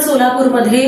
सोलापूरमध्ये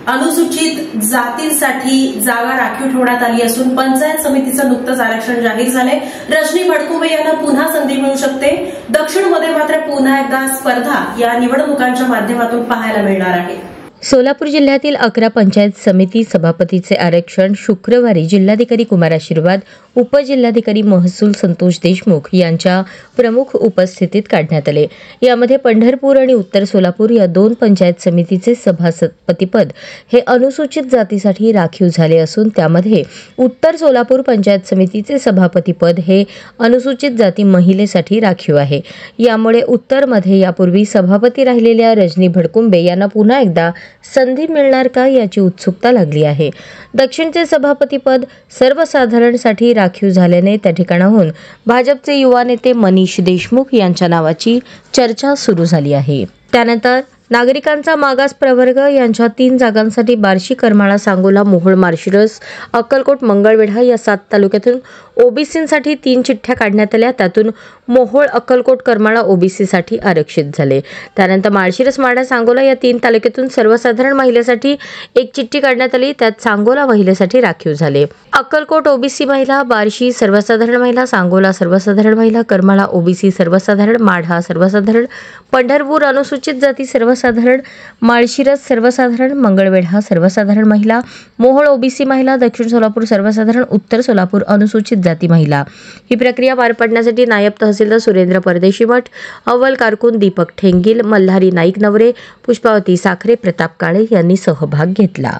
अनुसूचित जातींसाठी जागा राखीव ठेवण्यात आली असून पंचायत समितीचं नुकतंच आरक्षण जाहीर झालंय। रजनी भडकुंबे यांना पुन्हा संधी मिळू शकते। दक्षिणमध्ये मात्र पुन्हा एकदा स्पर्धा या निवडणुकांच्या माध्यमातून पाहायला मिळणार आहे। सोलापूर जिल्ह्यातील 11 पंचायत समिती सभापतीचे आरक्षण शुक्रवारी जिल्हाधिकारी कुमार आशीर्वाद, उपजिल्हाधिकारी महसूल संतोष देशमुख यांच्या प्रमुख उपस्थितीत काढण्यात आले। यामध्ये पंढरपूर आणि उत्तर सोलापूर या 2 पंचायत समितीचे सभापतीपद हे अनुसूचित जातीसाठी राखीव झाले असून त्यामध्ये उत्तर सोलापूर पंचायत समितीचे सभापतीपद हे अनुसूचित जाती महिलेसाठी राखीव आहे। यामुळे उत्तरमध्ये यापूर्वी सभापती राहिलेल्या रजनी भडकुंबे यांना पुन्हा एकदा संधी मिळणार का याची उत्सुकता लागली आहे। दक्षिणचे सभापतीपद सर्वसाधारणसाठी राखीव झाल्याने त्या ठिकाणाहून भाजपचे युवा नेते मनीष देशमुख यांच्या नावाची चर्चा सुरू झाली आहे। त्यानंतर नागरिकांचा मागास प्रवर्ग यांच्या 3 जागांसाठी बार्शी, करमाळा, सांगोला, मोहोळ, माळशिरस, अक्कलकोट, मंगळवेढा या 7 तालुक्यातून ओबीसीसाठी 3 चिठ्ठ्या काढण्यात आल्या। त्यातून मोहोळ, अक्कलकोट, करमाळा ओबीसीसाठी आरक्षित झाले। त्यानंतर माळशिरस, माढा, सांगोला या 3 तालुक्यातून सर्वसाधारण महिलेसाठी 1 चिठ्ठी काढण्यात आली। त्यात सांगोला महिलेसाठी राखीव झाले। अक्कलकोट ओबीसी महिला, बार्शी सर्वसाधारण महिला, सांगोला सर्वसाधारण महिला, करमाळा ओबीसी सर्वसाधारण, माढा सर्वसाधारण, पंढरपूर अनुसूचित जाती सर्वसाधारण, माळशिरस सर्वसाधारण, मंगळवेढा सर्वसाधारण महिला, मोहोळ ओबीसी महिला, दक्षिण सोलापूर सर्वसाधारण, उत्तर सोलापूर अनुसूचित जाती महिला। ही प्रक्रिया पार पाडण्यासाठी नायब तहसीलदार सुरेंद्र परदेशी मठ, अव्वल कारकून दीपक ठेंगील, मल्हारी नाईक नवरे, पुष्पावती साखरे, प्रताप काळे यांनी सहभाग घेतला।